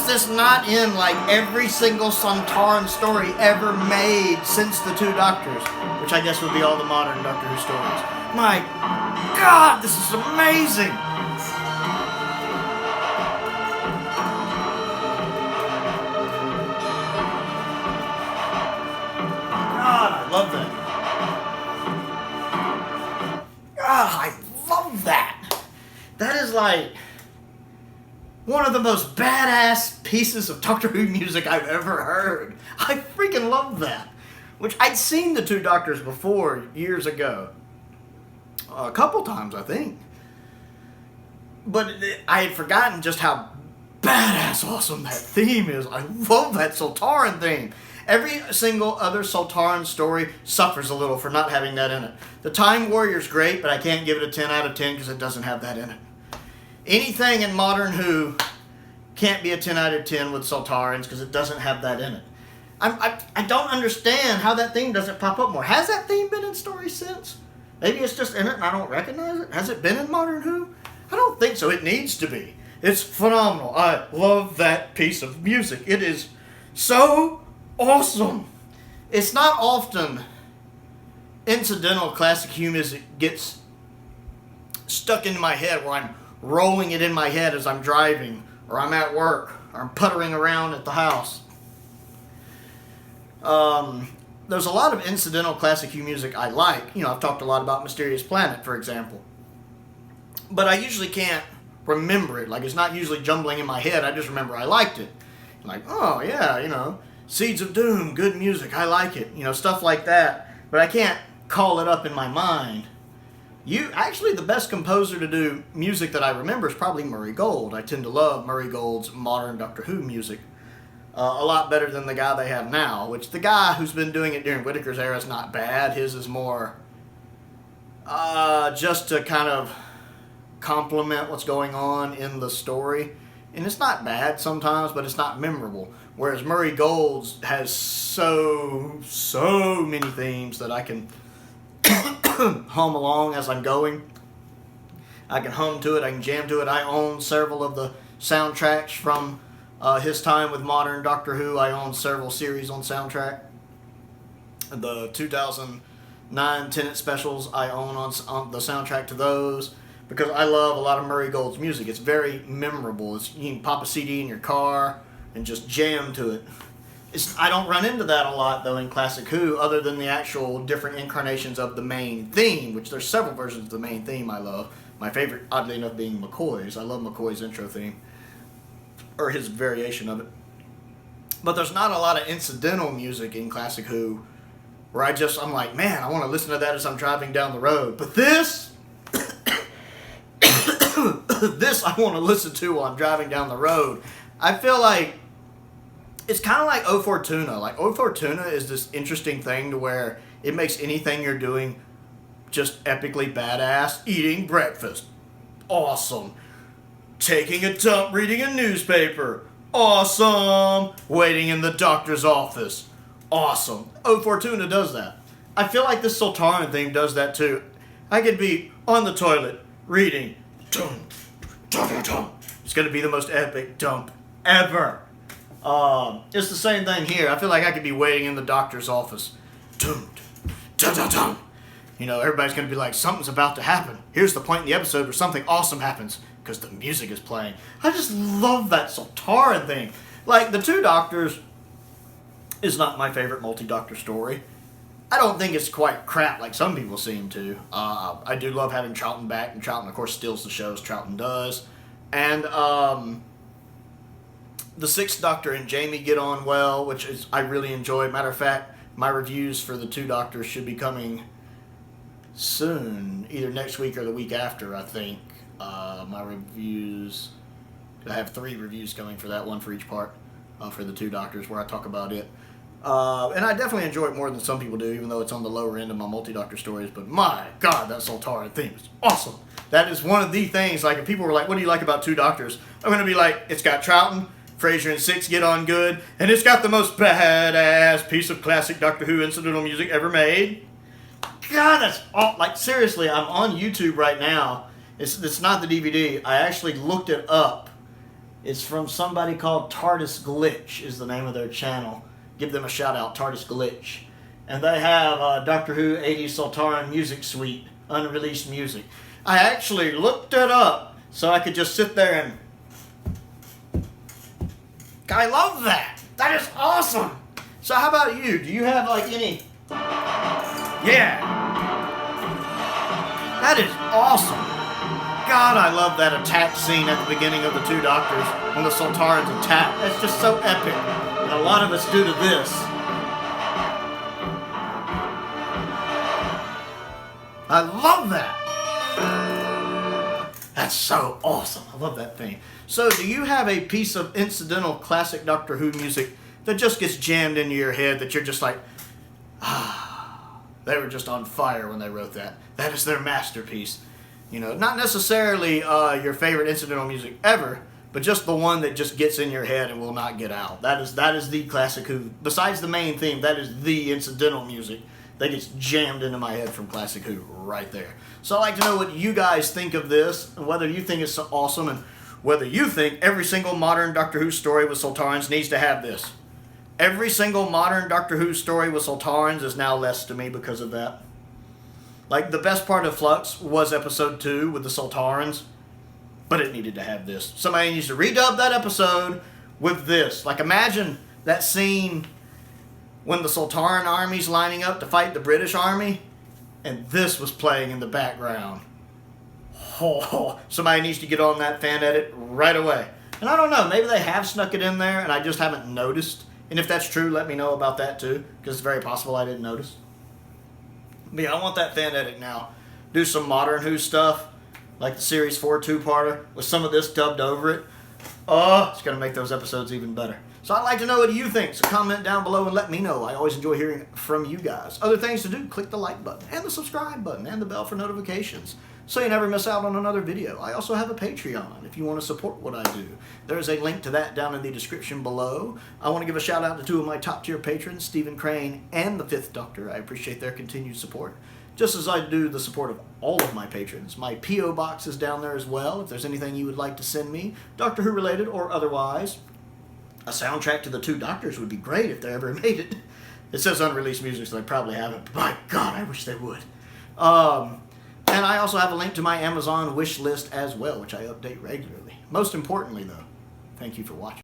is this not in like every single Sontaran story ever made since the Two Doctors? Which I guess would be all the modern Doctor Who stories. My God, this is amazing! God, I love that. God, I love that. That is like one of the most badass pieces of Doctor Who music I've ever heard. I freaking love that. Which I'd seen the Two Doctors before years ago. A couple times, I think. But I had forgotten just how badass awesome that theme is. I love that Sontaran theme. Every single other Sontaran story suffers a little for not having that in it. The Time Warrior's great, but I can't give it a 10 out of 10 because it doesn't have that in it. Anything in Modern Who can't be a 10 out of 10 with Sontarans because it doesn't have that in it. I don't understand how that theme doesn't pop up more. Has that theme been in stories since? Maybe it's just in it and I don't recognize it? Has it been in Modern Who? I don't think so. It needs to be. It's phenomenal. I love that piece of music. It is so awesome. It's not often incidental classic Who music gets stuck into my head where I'm rolling it in my head as I'm driving, or I'm at work, or I'm puttering around at the house. There's a lot of incidental classic Who music I like. You know, I've talked a lot about Mysterious Planet, for example. But I usually can't remember it. Like, it's not usually jumbling in my head. I just remember I liked it. Like, oh, yeah, you know, Seeds of Doom, good music, I like it. You know, stuff like that. But I can't call it up in my mind. Actually, the best composer to do music that I remember is probably Murray Gold. I tend to love Murray Gold's modern Doctor Who music a lot better than the guy they have now, which the guy who's been doing it during Whittaker's era is not bad. His is more just to kind of complement what's going on in the story. And it's not bad sometimes, but it's not memorable. Whereas Murray Gold's has so many themes that I can hum along as I'm going. I can hum to it, I can jam to it. I own several of the soundtracks from his time with modern Doctor Who. I own several series on soundtrack. The 2009 Tennant specials I own on the soundtrack to those because I love a lot of Murray Gold's music. It's very memorable. You can pop a CD in your car and just jam to it. I don't run into that a lot, though, in Classic Who, other than the actual different incarnations of the main theme, which there's several versions of the main theme I love. My favorite, oddly enough, being McCoy's. I love McCoy's intro theme, or his variation of it. But there's not a lot of incidental music in Classic Who where I'm like, man, I want to listen to that as I'm driving down the road. But this, this I want to listen to while I'm driving down the road. I feel like it's kind of like O Fortuna. Like, O Fortuna is this interesting thing to where it makes anything you're doing just epically badass. Eating breakfast. Awesome. Taking a dump, reading a newspaper. Awesome. Waiting in the doctor's office. Awesome. O Fortuna does that. I feel like this Sontaran theme does that too. I could be on the toilet, reading. Dum, dum, dum. It's going to be the most epic dump ever. It's the same thing here. I feel like I could be waiting in the doctor's office. Dum, dum, dum, dum. You know, everybody's going to be like, something's about to happen. Here's the point in the episode where something awesome happens because the music is playing. I just love that Sontaran thing. Like, the Two Doctors is not my favorite multi-doctor story. I don't think it's quite crap like some people seem to. I do love having Troughton back, and Troughton, of course, steals the show as Troughton does. And, the Sixth Doctor and Jamie get on well, which is I really enjoy. Matter of fact, my reviews for the Two Doctors should be coming soon, either next week or the week after, I think. My reviews, I have 3 reviews coming for that, one for each part, for the Two Doctors, where I talk about it. And I definitely enjoy it more than some people do, even though it's on the lower end of my multi-doctor stories. But my God, that Sontaran theme is awesome. That is one of the things, like, if people were like, what do you like about Two Doctors? I'm going to be like, it's got Troughton, Frasier and Six get on good, and it's got the most badass piece of classic Doctor Who incidental music ever made. God, that's all, like, seriously, I'm on YouTube right now. It's not the DVD. I actually looked it up. It's from somebody called TARDIS Glitch is the name of their channel. Give them a shout out, TARDIS Glitch. And they have Doctor Who 80s Sultaran Music Suite, unreleased music. I actually looked it up so I could just sit there and... I love that! That is awesome! So how about you? Do you have like any... Yeah! That is awesome! God, I love that attack scene at the beginning of the Two Doctors when the Sultarans attack. That's just so epic. And a lot of it's due to this. I love that. That's so awesome. I love that thing. So, do you have a piece of incidental classic Doctor Who music that just gets jammed into your head that you're just like, they were just on fire when they wrote that. That is their masterpiece. You know, not necessarily your favorite incidental music ever, but just the one that just gets in your head and will not get out. That is the classic Who. Besides the main theme, that is the incidental music that gets jammed into my head from classic Who right there. So I'd like to know what you guys think of this, and whether you think it's so awesome, and whether you think every single modern Doctor Who story with Sultarans needs to have this. Every single modern Doctor Who story with Sultarans is now less to me because of that. Like, the best part of Flux was episode 2 with the Sultarans, but it needed to have this. Somebody needs to redub that episode with this. Like, imagine that scene when the Sultaran army's lining up to fight the British army, and this was playing in the background. Oh, somebody needs to get on that fan edit right away. And I don't know, maybe they have snuck it in there and I just haven't noticed. And if that's true, let me know about that too, because it's very possible I didn't notice. But yeah, I want that fan edit now. Do some modern Who stuff, like the Series 4 two-parter, with some of this dubbed over it. Oh, it's going to make those episodes even better. So I'd like to know what you think, so comment down below and let me know. I always enjoy hearing from you guys. Other things to do, click the like button, and the subscribe button, and the bell for notifications, so you never miss out on another video. I also have a Patreon if you want to support what I do. There's a link to that down in the description below. I want to give a shout out to 2 of my top tier patrons, Stephen Crane and the 5th Doctor. I appreciate their continued support, just as I do the support of all of my patrons. My P.O. box is down there as well if there's anything you would like to send me, Doctor Who related or otherwise. A soundtrack to the 2 Doctors would be great if they ever made it. It says unreleased music, so they probably haven't, but my God, I wish they would. And I also have a link to my Amazon wish list as well, which I update regularly. Most importantly, though, thank you for watching.